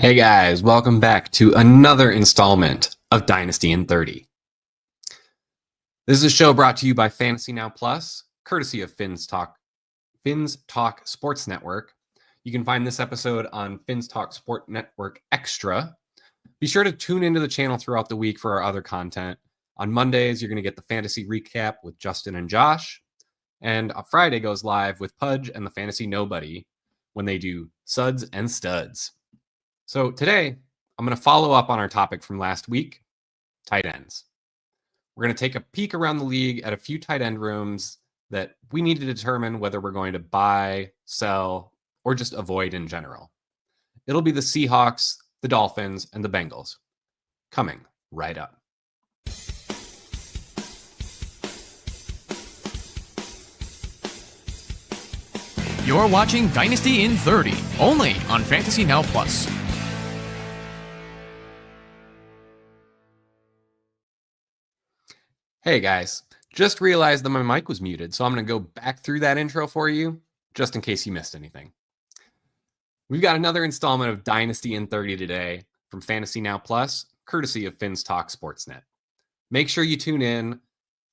Hey guys, welcome back to another installment of Dynasty in 30. This is a show brought to you by Fantasy Now Plus, courtesy of Finns Talk Sports Network. You can find this episode on Finns Talk Sport Network Extra. Be sure to tune into the channel throughout the week for our other content. On Mondays, you're going to get the fantasy recap with Justin and Josh. And on Friday goes live with Pudge and the Fantasy Nobody when they do Suds and Studs. So today, I'm going to follow up on our topic from last week, tight ends. We're going to take a peek around the league at a few tight end rooms that we need to determine whether we're going to buy, sell, or just avoid in general. It'll be the Seahawks, the Dolphins, and the Bengals. Coming right up. You're watching Dynasty in 30, only on Fantasy Now Plus. Hey guys, just realized that my mic was muted, so I'm going to go back through that intro for you, just in case you missed anything. We've got another installment of Dynasty in 30 today from Fantasy Now Plus, courtesy of Finns Talk Sportsnet. Make sure you tune in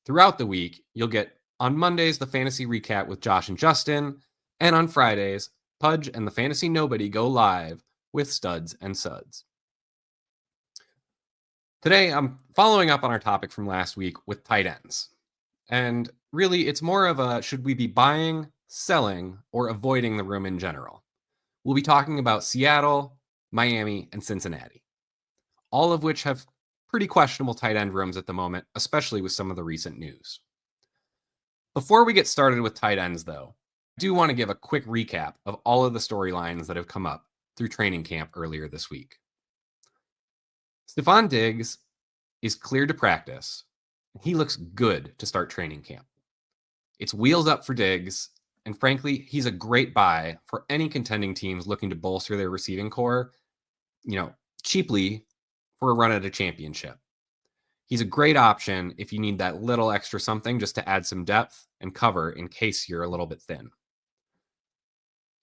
throughout the week. You'll get on Mondays the fantasy recap with Josh and Justin, and on Fridays, Pudge and the Fantasy Nobody go live with Studs and Suds. Today, I'm following up on our topic from last week with tight ends. And really, it's more of a should we be buying, selling, or avoiding the room in general? We'll be talking about Seattle, Miami, and Cincinnati, all of which have pretty questionable tight end rooms at the moment, especially with some of the recent news. Before we get started with tight ends, though, I do want to give a quick recap of all of the storylines that have come up through training camp earlier this week. Stefon Diggs is cleared to practice. He looks good to start training camp. It's wheels up for Diggs, and frankly, he's a great buy for any contending teams looking to bolster their receiving core, cheaply for a run at a championship. He's a great option if you need that little extra something just to add some depth and cover in case you're a little bit thin.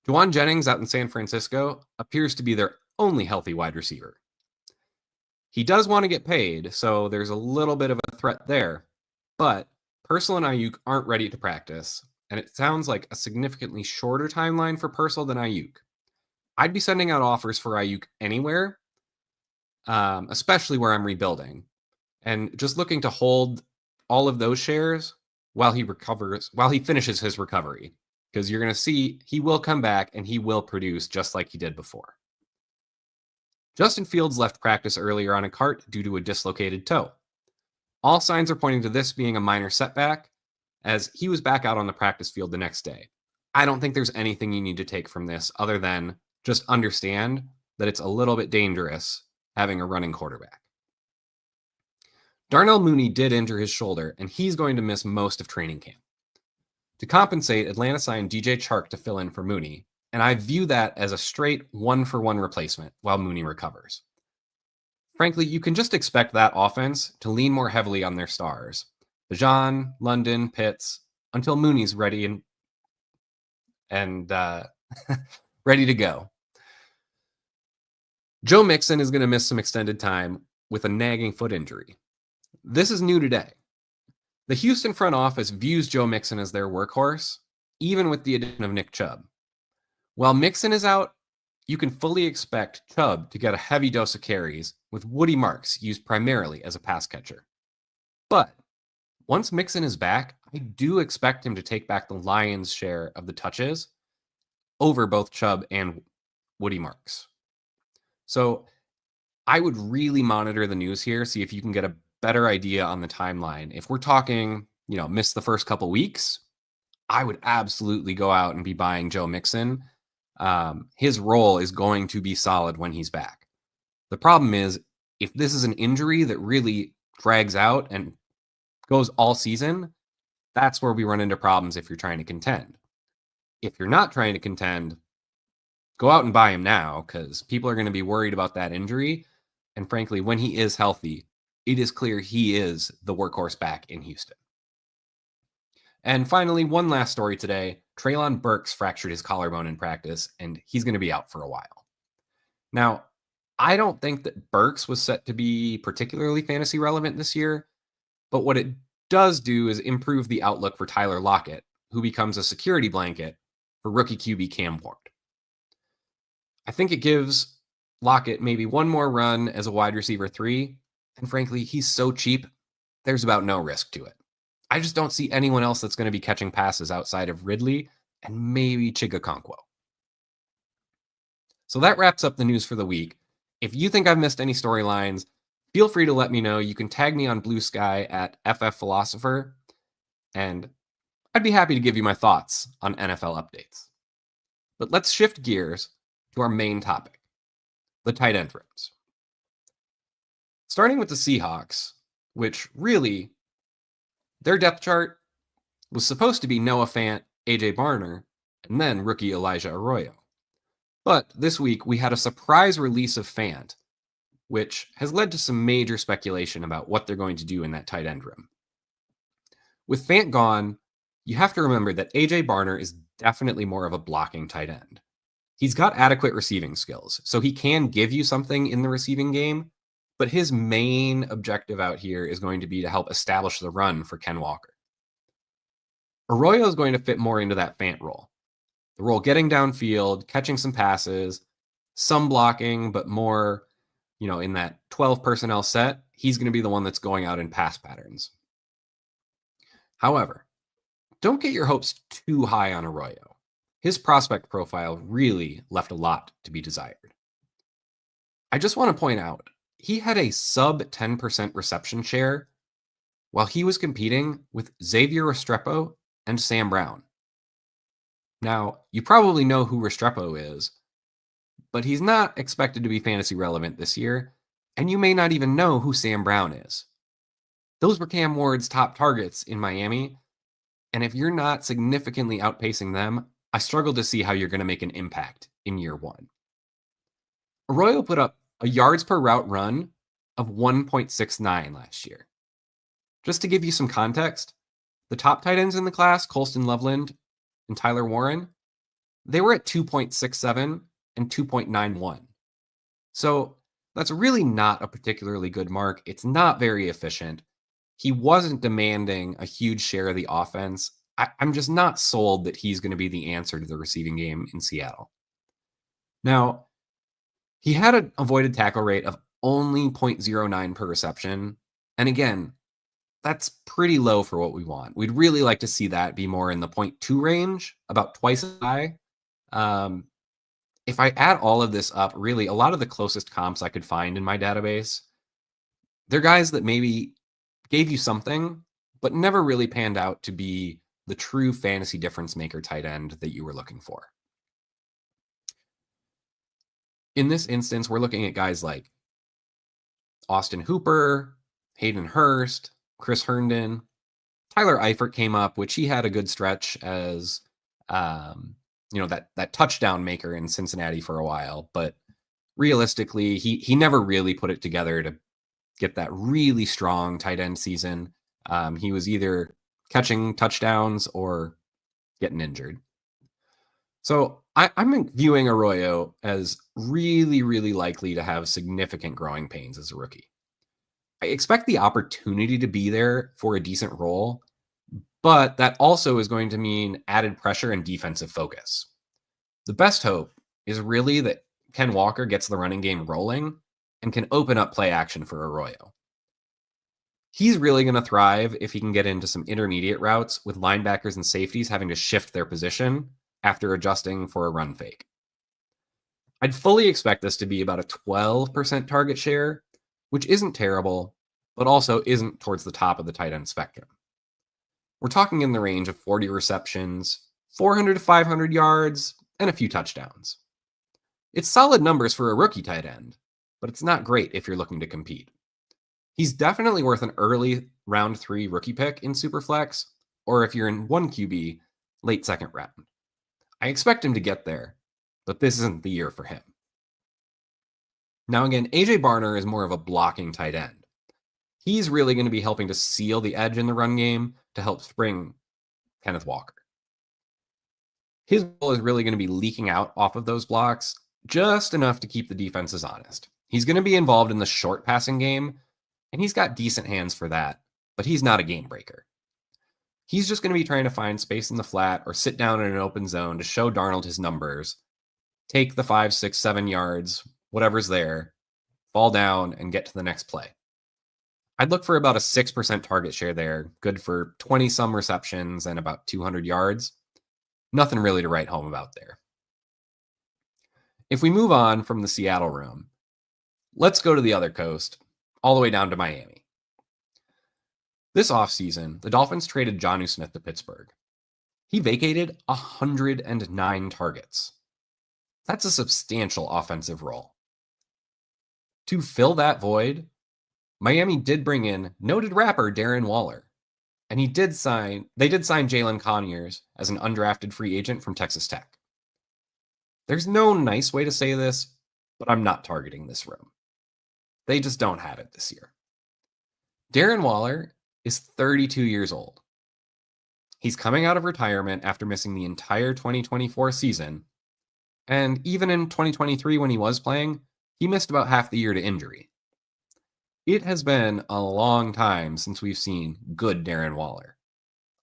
Juwan Jennings out in San Francisco appears to be their only healthy wide receiver. He does want to get paid, so there's a little bit of a threat there. But Purcell and Ayuk aren't ready to practice, and it sounds like a significantly shorter timeline for Purcell than Ayuk. I'd be sending out offers for Ayuk anywhere, especially where I'm rebuilding, and just looking to hold all of those shares while he finishes his recovery, because you're going to see he will come back and he will produce just like he did before. Justin Fields left practice earlier on a cart due to a dislocated toe. All signs are pointing to this being a minor setback, as he was back out on the practice field the next day. I don't think there's anything you need to take from this other than just understand that it's a little bit dangerous having a running quarterback. Darnell Mooney did injure his shoulder, and he's going to miss most of training camp. To compensate, Atlanta signed DJ Chark to fill in for Mooney, and I view that as a straight one-for-one replacement while Mooney recovers. Frankly, you can just expect that offense to lean more heavily on their stars, Bijan, London, Pitts, until Mooney's ready and ready to go. Joe Mixon is going to miss some extended time with a nagging foot injury. This is new today. The Houston front office views Joe Mixon as their workhorse, even with the addition of Nick Chubb. While Mixon is out, you can fully expect Chubb to get a heavy dose of carries, with Woody Marks used primarily as a pass catcher. But once Mixon is back, I do expect him to take back the Lions' share of the touches over both Chubb and Woody Marks. So I would really monitor the news here, see if you can get a better idea on the timeline. If we're talking, miss the first couple weeks, I would absolutely go out and be buying Joe Mixon. His role is going to be solid when he's back. The problem is, if this is an injury that really drags out and goes all season, that's where we run into problems if you're trying to contend. If you're not trying to contend, go out and buy him now, because people are going to be worried about that injury. And frankly, when he is healthy, it is clear he is the workhorse back in Houston. And finally, one last story today. Treylon Burks fractured his collarbone in practice, and he's going to be out for a while. Now, I don't think that Burks was set to be particularly fantasy relevant this year, but what it does do is improve the outlook for Tyler Lockett, who becomes a security blanket for rookie QB Cam Ward. I think it gives Lockett maybe one more run as a wide receiver 3, and frankly, he's so cheap, there's about no risk to it. I just don't see anyone else that's going to be catching passes outside of Ridley and maybe Chigakonkwo. So that wraps up the news for the week. If you think I've missed any storylines, feel free to let me know. You can tag me on Blue Sky at FFPhilosopher, and I'd be happy to give you my thoughts on NFL updates. But let's shift gears to our main topic, the tight end rooms. Starting with the Seahawks, which really, their depth chart was supposed to be Noah Fant, AJ Barner, and then rookie Elijah Arroyo. But this week, we had a surprise release of Fant, which has led to some major speculation about what they're going to do in that tight end room. With Fant gone, you have to remember that AJ Barner is definitely more of a blocking tight end. He's got adequate receiving skills, so he can give you something in the receiving game, but his main objective out here is going to be to help establish the run for Ken Walker. Arroyo is going to fit more into that Fant role. The role getting downfield, catching some passes, some blocking, but more, in that 12 personnel set, he's going to be the one that's going out in pass patterns. However, don't get your hopes too high on Arroyo. His prospect profile really left a lot to be desired. I just want to point out, he had a sub 10% reception share while he was competing with Xavier Restrepo and Sam Brown. Now, you probably know who Restrepo is, but he's not expected to be fantasy relevant this year, and you may not even know who Sam Brown is. Those were Cam Ward's top targets in Miami, and if you're not significantly outpacing them, I struggle to see how you're going to make an impact in year one. Arroyo put up a yards per route run of 1.69 last year. Just to give you some context, the top tight ends in the class, Colston Loveland and Tyler Warren, they were at 2.67 and 2.91. So that's really not a particularly good mark. It's not very efficient. He wasn't demanding a huge share of the offense. I'm just not sold that he's going to be the answer to the receiving game in Seattle. Now, he had an avoided tackle rate of only 0.09 per reception. And again, that's pretty low for what we want. We'd really like to see that be more in the 0.2 range, about twice as high. If I add all of this up, really, a lot of the closest comps I could find in my database, they're guys that maybe gave you something, but never really panned out to be the true fantasy difference maker tight end that you were looking for. In this instance, we're looking at guys like Austin Hooper, Hayden Hurst, Chris Herndon, Tyler Eifert came up, which he had a good stretch as, that touchdown maker in Cincinnati for a while. But realistically, he never really put it together to get that really strong tight end season. He was either catching touchdowns or getting injured. So I'm viewing Arroyo as really, really likely to have significant growing pains as a rookie. I expect the opportunity to be there for a decent role, but that also is going to mean added pressure and defensive focus. The best hope is really that Ken Walker gets the running game rolling and can open up play action for Arroyo. He's really going to thrive if he can get into some intermediate routes with linebackers and safeties having to shift their position after adjusting for a run fake. I'd fully expect this to be about a 12% target share, which isn't terrible, but also isn't towards the top of the tight end spectrum. We're talking in the range of 40 receptions, 400 to 500 yards, and a few touchdowns. It's solid numbers for a rookie tight end, but it's not great if you're looking to compete. He's definitely worth an early round 3 rookie pick in Superflex, or if you're in 1 QB, late second round. I expect him to get there, but this isn't the year for him. Now again, AJ Barner is more of a blocking tight end. He's really going to be helping to seal the edge in the run game to help spring Kenneth Walker. His role is really going to be leaking out off of those blocks, just enough to keep the defenses honest. He's going to be involved in the short passing game, and he's got decent hands for that, but he's not a game breaker. He's just going to be trying to find space in the flat or sit down in an open zone to show Darnold his numbers, take the 5, 6, 7 yards, whatever's there, fall down, and get to the next play. I'd look for about a 6% target share there, good for 20-some receptions and about 200 yards. Nothing really to write home about there. If we move on from the Seattle room, let's go to the other coast, all the way down to Miami. This offseason, the Dolphins traded Jonnu Smith to Pittsburgh. He vacated 109 targets. That's a substantial offensive role. To fill that void, Miami did bring in noted rapper Darren Waller, and they did sign Jalin Conyers as an undrafted free agent from Texas Tech. There's no nice way to say this, but I'm not targeting this room. They just don't have it this year. Darren Waller is 32 years old. He's coming out of retirement after missing the entire 2024 season, and even in 2023 when he was playing, he missed about half the year to injury. It has been a long time since we've seen good Darren Waller.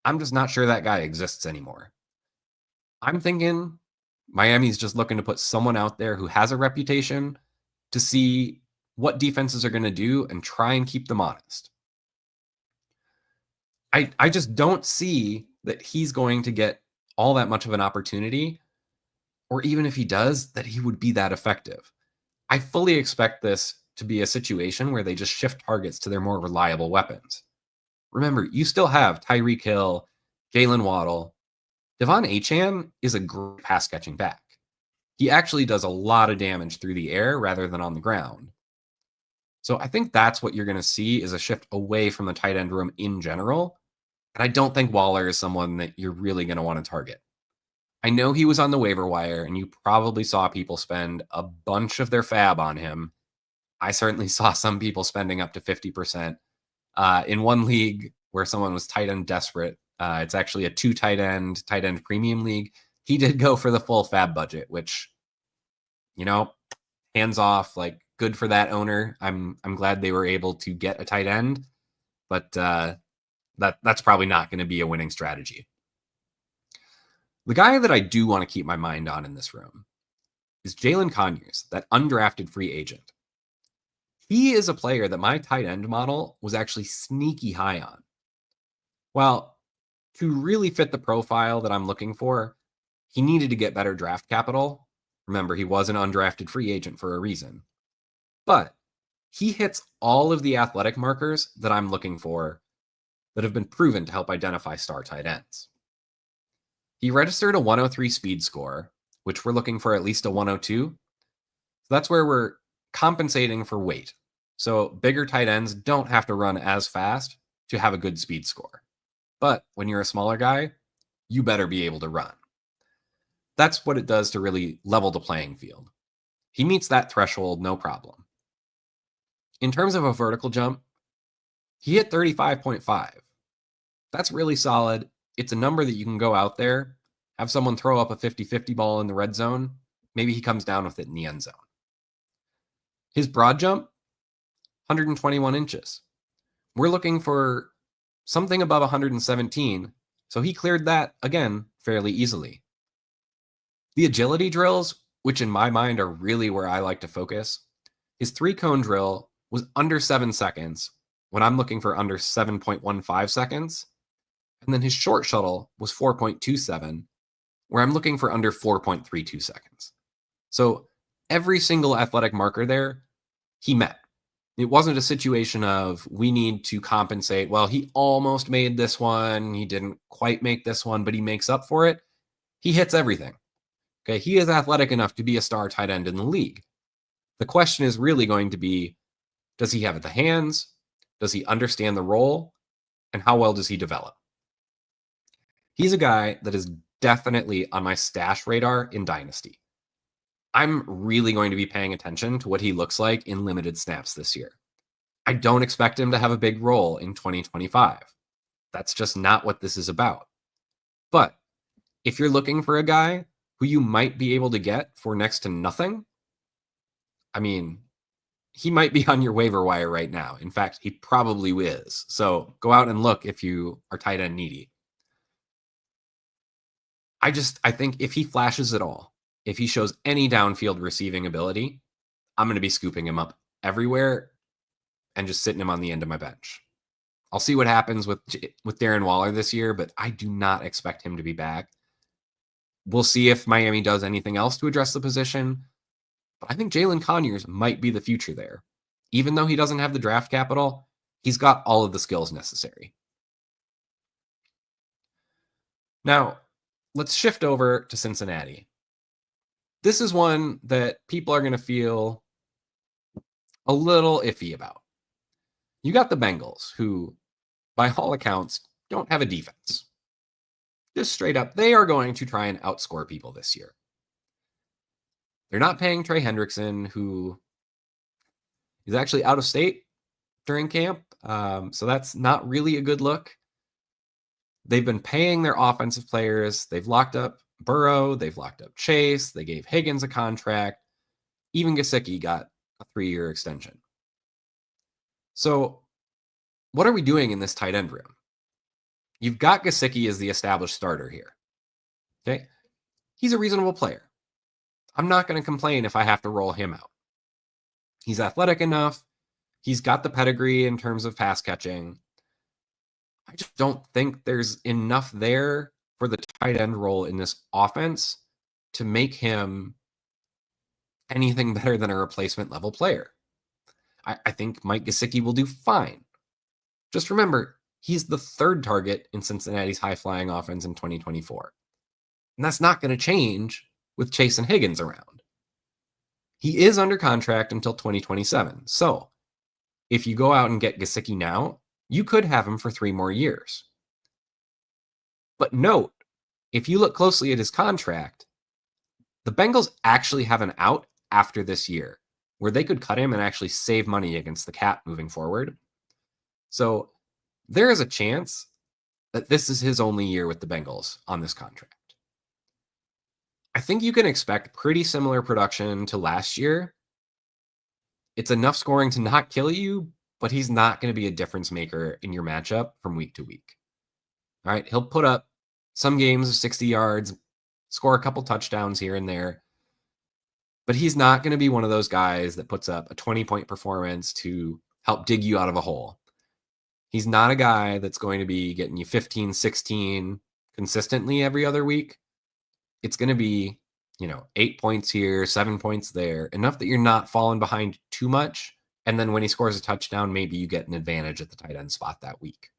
I'm just not sure that guy exists anymore. I'm thinking Miami's just looking to put someone out there who has a reputation to see what defenses are going to do and try and keep them honest. I just don't see that he's going to get all that much of an opportunity, or even if he does, that he would be that effective. I fully expect this to be a situation where they just shift targets to their more reliable weapons. Remember, you still have Tyreek Hill, Jalen Waddle. Devon Achane is a great pass-catching back. He actually does a lot of damage through the air rather than on the ground. So I think that's what you're going to see is a shift away from the tight end room in general. And I don't think Waller is someone that you're really going to want to target. I know he was on the waiver wire, and you probably saw people spend a bunch of their fab on him. I certainly saw some people spending up to 50%. In one league where someone was tight end desperate, it's actually a 2 tight end premium league. He did go for the full fab budget, which, hands off, like good for that owner. I'm glad they were able to get a tight end, but that's probably not going to be a winning strategy. The guy that I do want to keep my mind on in this room is Jalin Conyers, that undrafted free agent. He is a player that my tight end model was actually sneaky high on. Well, to really fit the profile that I'm looking for, he needed to get better draft capital. Remember, he was an undrafted free agent for a reason. But he hits all of the athletic markers that I'm looking for that have been proven to help identify star tight ends. He registered a 103 speed score, which we're looking for at least a 102. So that's where we're compensating for weight. So bigger tight ends don't have to run as fast to have a good speed score. But when you're a smaller guy, you better be able to run. That's what it does to really level the playing field. He meets that threshold, no problem. In terms of a vertical jump, he hit 35.5. That's really solid. It's a number that you can go out there, have someone throw up a 50-50 ball in the red zone. Maybe he comes down with it in the end zone. His broad jump, 121 inches. We're looking for something above 117, so he cleared that, again, fairly easily. The agility drills, which in my mind are really where I like to focus, his 3-cone drill was under 7 seconds when I'm looking for under 7.15 seconds. And then his short shuttle was 4.27, where I'm looking for under 4.32 seconds. So every single athletic marker there, he met. It wasn't a situation of we need to compensate. Well, he almost made this one. He didn't quite make this one, but he makes up for it. He hits everything. Okay, he is athletic enough to be a star tight end in the league. The question is really going to be, does he have the hands? Does he understand the role? And how well does he develop? He's a guy that is definitely on my stash radar in Dynasty. I'm really going to be paying attention to what he looks like in limited snaps this year. I don't expect him to have a big role in 2025. That's just not what this is about. But if you're looking for a guy who you might be able to get for next to nothing, I mean, he might be on your waiver wire right now. In fact, he probably is. So go out and look if you are tight end needy. I think if he flashes at all, if he shows any downfield receiving ability, I'm going to be scooping him up everywhere and just sitting him on the end of my bench. I'll see what happens with Darren Waller this year, but I do not expect him to be back. We'll see if Miami does anything else to address the position. But I think Jalin Conyers might be the future there. Even though he doesn't have the draft capital, he's got all of the skills necessary. Now, let's shift over to Cincinnati. This is one that people are going to feel a little iffy about. You got the Bengals, who, by all accounts, don't have a defense. Just straight up, they are going to try and outscore people this year. They're not paying Trey Hendrickson, who is actually out of state during camp. So that's not really a good look. They've been paying their offensive players. They've locked up Burrow. They've locked up Chase. They gave Higgins a contract. Even geSICKi got a 3-year extension. So what are we doing in this tight end room? You've got geSICKi as the established starter here. Okay. He's a reasonable player. I'm not going to complain if I have to roll him out. He's athletic enough. He's got the pedigree in terms of pass catching. I just don't think there's enough there for the tight end role in this offense to make him anything better than a replacement level player. I think Mike geSICKi will do fine. Just remember, he's the third target in Cincinnati's high-flying offense in 2024. And that's not going to change with Chase and Higgins around. He is under contract until 2027. So if you go out and get geSICKi now, you could have him for 3 more years. But note, if you look closely at his contract, the Bengals actually have an out after this year where they could cut him and actually save money against the cap moving forward. So there is a chance that this is his only year with the Bengals on this contract. I think you can expect pretty similar production to last year. It's enough scoring to not kill you, but he's not going to be a difference maker in your matchup from week to week. All right, he'll put up some games of 60 yards, score a couple touchdowns here and there, but he's not going to be one of those guys that puts up a 20-point performance to help dig you out of a hole. He's not a guy that's going to be getting you 15, 16 consistently every other week. It's going to be, 8 points here, 7 points there, enough that you're not falling behind too much. And then when he scores a touchdown, maybe you get an advantage at the tight end spot that week.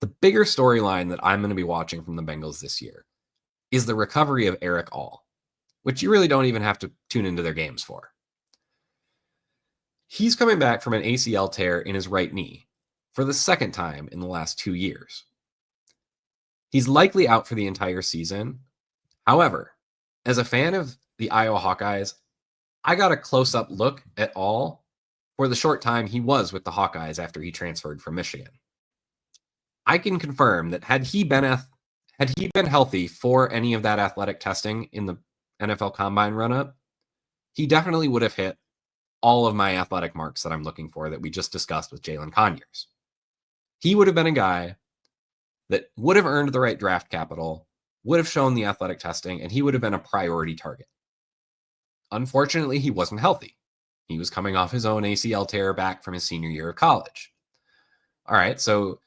The bigger storyline that I'm going to be watching from the Bengals this year is the recovery of Eric All, which you really don't even have to tune into their games for. He's coming back from an ACL tear in his right knee for the second time in the last 2 years. He's likely out for the entire season. However, as a fan of the Iowa Hawkeyes, I got a close-up look at All for the short time he was with the Hawkeyes after he transferred from Michigan. I can confirm that had he been healthy for any of that athletic testing in the NFL Combine run-up, he definitely would have hit all of my athletic marks that I'm looking for that we just discussed with Jalin Conyers. He would have been a guy that would have earned the right draft capital, would have shown the athletic testing, and he would have been a priority target. Unfortunately, he wasn't healthy. He was coming off his own ACL tear back from his senior year of college. All right, so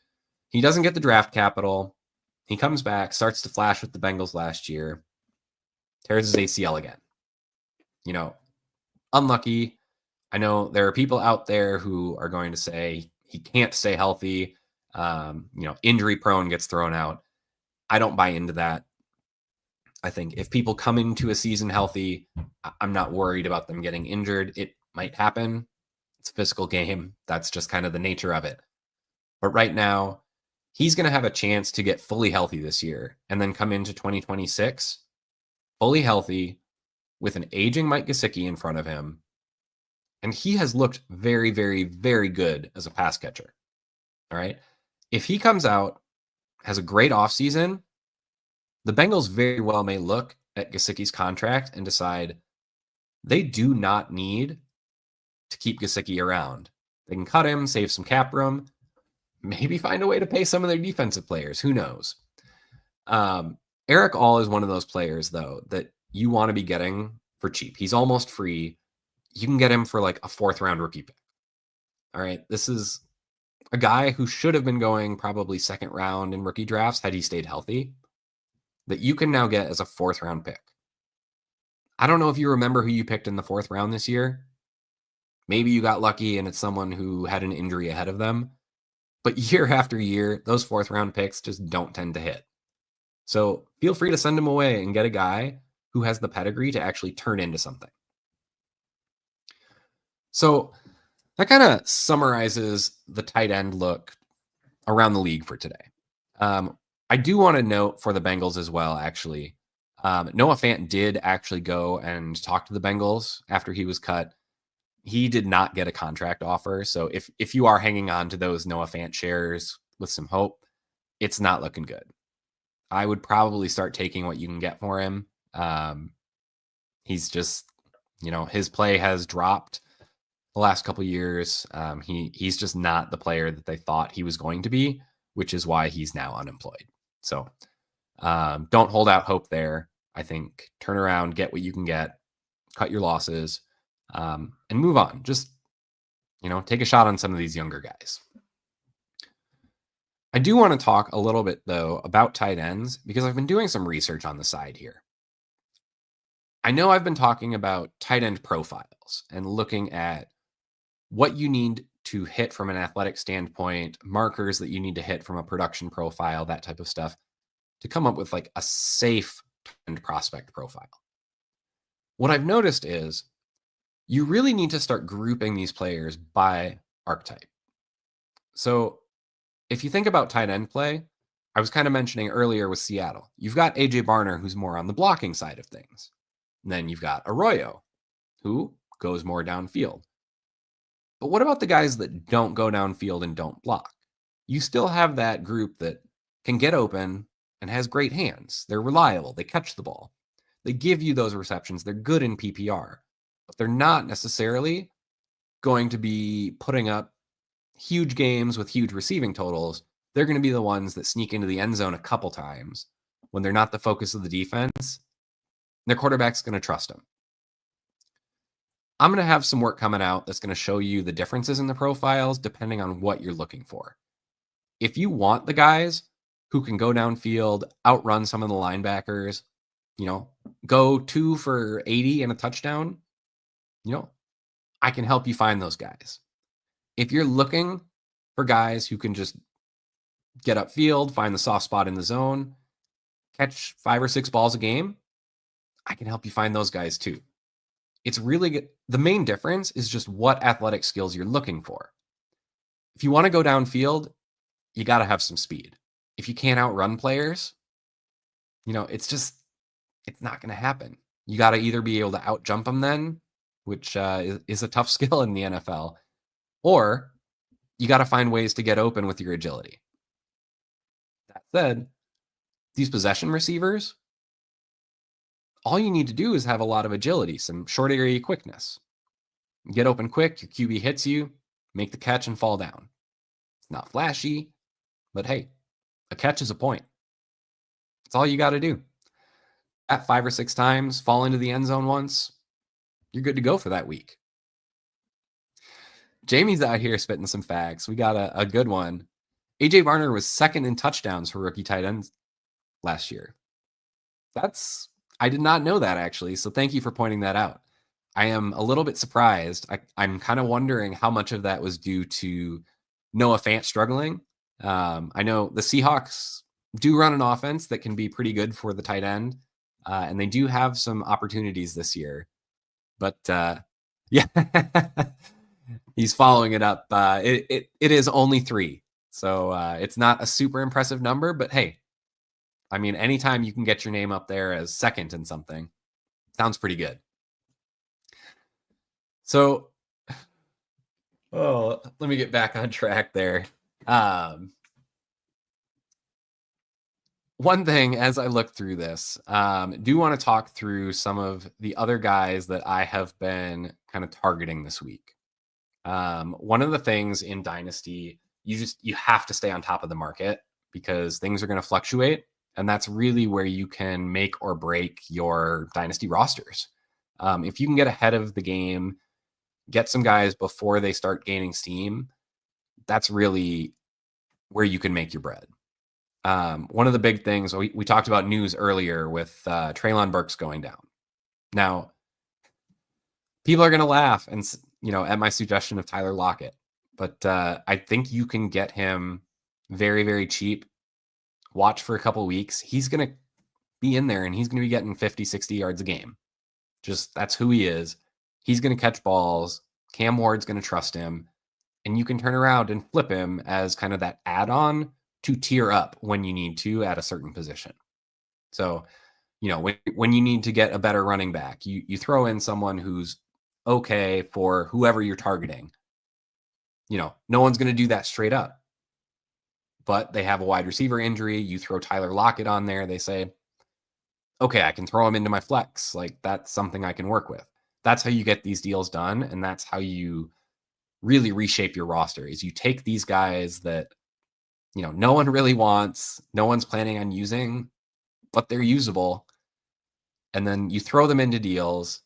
he doesn't get the draft capital. He comes back, starts to flash with the Bengals last year, tears his ACL again. Unlucky. I know there are people out there who are going to say he can't stay healthy. Injury prone, gets thrown out. I don't buy into that. I think if people come into a season healthy, I'm not worried about them getting injured. It might happen. It's a physical game. That's just kind of the nature of it. But right now, he's going to have a chance to get fully healthy this year and then come into 2026 fully healthy with an aging Mike geSICKi in front of him. And he has looked very, very, very good as a pass catcher. All right. If he comes out, has a great offseason, the Bengals very well may look at geSICKi's contract and decide they do not need to keep geSICKi around. They can cut him, save some cap room, maybe find a way to pay some of their defensive players. Who knows? Eric All is one of those players, though, that you want to be getting for cheap. He's almost free. You can get him for like a 4th-round rookie pick. All right. This is a guy who should have been going probably 2nd round in rookie drafts had he stayed healthy, that you can now get as a 4th-round pick. I don't know if you remember who you picked in the 4th round this year. Maybe you got lucky and it's someone who had an injury ahead of them. But year after year, those 4th-round picks just don't tend to hit. So feel free to send him away and get a guy who has the pedigree to actually turn into something. So that kind of summarizes the tight end look around the league for today. I do want to note for the Bengals as well, actually. Noah Fant did actually go and talk to the Bengals after he was cut. He did not get a contract offer. So if you are hanging on to those Noah Fant shares with some hope, it's not looking good. I would probably start taking what you can get for him. He's just, his play has dropped the last couple of years. He's just not the player that they thought he was going to be, which is why he's now unemployed. So don't hold out hope there. I think turn around, get what you can get, cut your losses, and move on. Just, take a shot on some of these younger guys. I do want to talk a little bit, though, about tight ends because I've been doing some research on the side here. I know I've been talking about tight end profiles and looking at what you need to hit from an athletic standpoint, markers that you need to hit from a production profile, that type of stuff, to come up with like a safe tight end prospect profile. What I've noticed is you really need to start grouping these players by archetype. So if you think about tight end play, I was kind of mentioning earlier with Seattle, you've got AJ Barner, who's more on the blocking side of things. And then you've got Arroyo, who goes more downfield. But what about the guys that don't go downfield and don't block? You still have that group that can get open and has great hands. They're reliable. They catch the ball. They give you those receptions. They're good in PPR, but they're not necessarily going to be putting up huge games with huge receiving totals. They're going to be the ones that sneak into the end zone a couple times when they're not the focus of the defense. Their quarterback's going to trust them. I'm going to have some work coming out that's going to show you the differences in the profiles depending on what you're looking for. If you want the guys who can go downfield, outrun some of the linebackers, go 2 for 80 and a touchdown, I can help you find those guys. If you're looking for guys who can just get upfield, find the soft spot in the zone, catch 5 or 6 balls a game, I can help you find those guys too. It's really good. The main difference is just what athletic skills you're looking for. If you want to go downfield, you got to have some speed. If you can't outrun players, it's not going to happen. You got to either be able to outjump them then, which is a tough skill in the NFL, or you got to find ways to get open with your agility. That said, these possession receivers, all you need to do is have a lot of agility, some short area quickness. Get open quick, your QB hits you, make the catch and fall down. It's not flashy, but hey, a catch is a point. That's all you got to do. At 5 or 6 times, fall into the end zone once, you're good to go for that week. Jamie's out here spitting some facts. We got a good one. AJ Barner was 2nd in touchdowns for rookie tight ends last year. I did not know that, actually, so thank you for pointing that out. I am a little bit surprised. I'm kind of wondering how much of that was due to Noah Fant struggling. I know the Seahawks do run an offense that can be pretty good for the tight end, and they do have some opportunities this year. But, yeah, he's following it up. It is only 3, so it's not a super impressive number, but hey, I mean, anytime you can get your name up there as 2nd in something, sounds pretty good. So, let me get back on track there. One thing as I look through this, do want to talk through some of the other guys that I have been kind of targeting this week. One of the things in Dynasty, you have to stay on top of the market because things are going to fluctuate. And that's really where you can make or break your Dynasty rosters. If you can get ahead of the game, get some guys before they start gaining steam, that's really where you can make your bread. One of the big things, we talked about news earlier with Treylon Burks going down. Now, people are going to laugh and, at my suggestion of Tyler Lockett, but I think you can get him very, very cheap. Watch for a couple weeks. He's going to be in there and he's going to be getting 50, 60 yards a game. Just that's who he is. He's going to catch balls. Cam Ward's going to trust him. And you can turn around and flip him as kind of that add-on to tier up when you need to at a certain position. So, when you need to get a better running back, you throw in someone who's okay for whoever you're targeting. No one's going to do that straight up. But they have a wide receiver injury. You throw Tyler Lockett on there. They say, okay, I can throw him into my flex. Like, that's something I can work with. That's how you get these deals done. And that's how you really reshape your roster is you take these guys that, no one really wants, no one's planning on using, but they're usable. And then you throw them into deals,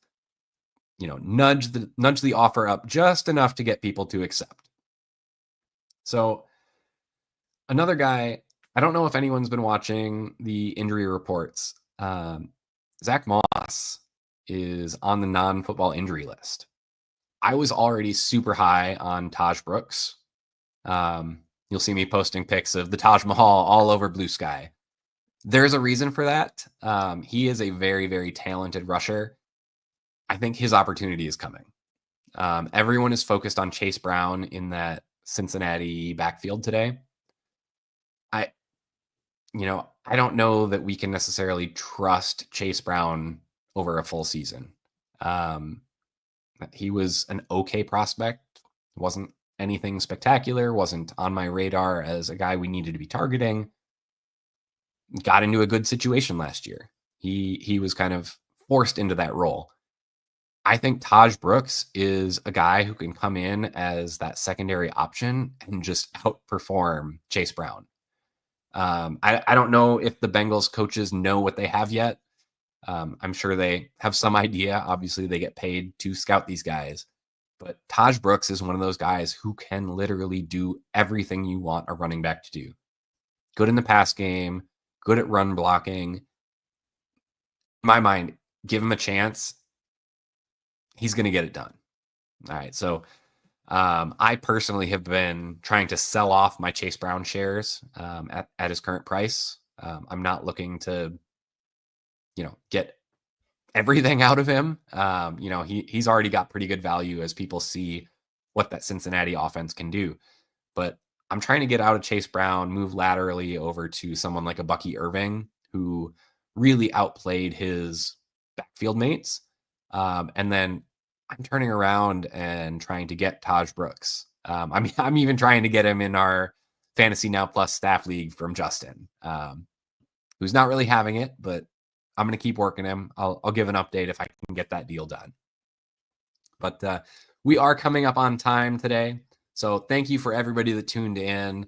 nudge the offer up just enough to get people to accept. So another guy, I don't know if anyone's been watching the injury reports. Zach Moss is on the non-football injury list. I was already super high on Taj Brooks. You'll see me posting pics of the Taj Mahal all over Blue Sky. There's a reason for that. He is a very, very talented rusher. I think his opportunity is coming. Everyone is focused on Chase Brown in that Cincinnati backfield today. I don't know that we can necessarily trust Chase Brown over a full season. He was an okay prospect. Wasn't anything spectacular. Wasn't on my radar as a guy we needed to be targeting. Got into a good situation last year. He was kind of forced into that role. I think Taj Brooks is a guy who can come in as that secondary option and just outperform Chase Brown. I don't know if the Bengals coaches know what they have yet. I'm sure they have some idea. Obviously, they get paid to scout these guys. But Taj Brooks is one of those guys who can literally do everything you want a running back to do. Good in the pass game, good at run blocking. In my mind, give him a chance. He's going to get it done. All right, so I personally have been trying to sell off my Chase Brown shares at his current price. I'm not looking to, get everything out of him. He's already got pretty good value as people see what that Cincinnati offense can do. But I'm trying to get out of Chase Brown, move laterally over to someone like a Bucky Irving, who really outplayed his backfield mates. And then I'm turning around and trying to get Taj Brooks. I'm even trying to get him in our Fantasy Now Plus staff league from Justin, who's not really having it, but I'm going to keep working him. I'll give an update if I can get that deal done. But we are coming up on time today. So thank you for everybody that tuned in.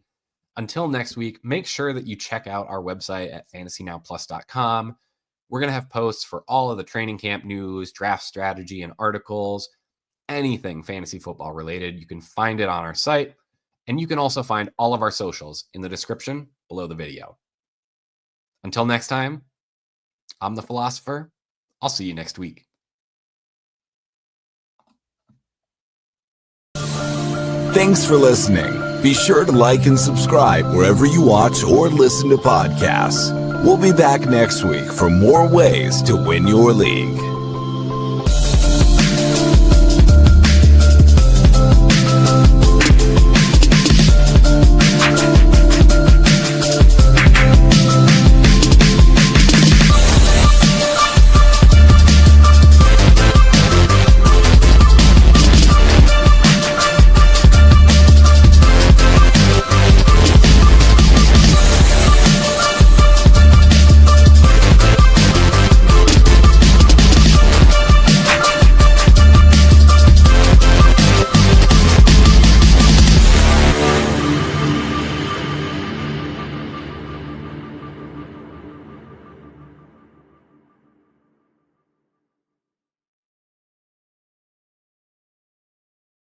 Until next week, make sure that you check out our website at fantasynowplus.com. We're going to have posts for all of the training camp news, draft strategy, and articles, anything fantasy football related. You can find it on our site, and you can also find all of our socials in the description below the video. Until next time, I'm the Philosopher. I'll see you next week. Thanks for listening. Be sure to like and subscribe wherever you watch or listen to podcasts. We'll be back next week for more ways to win your league.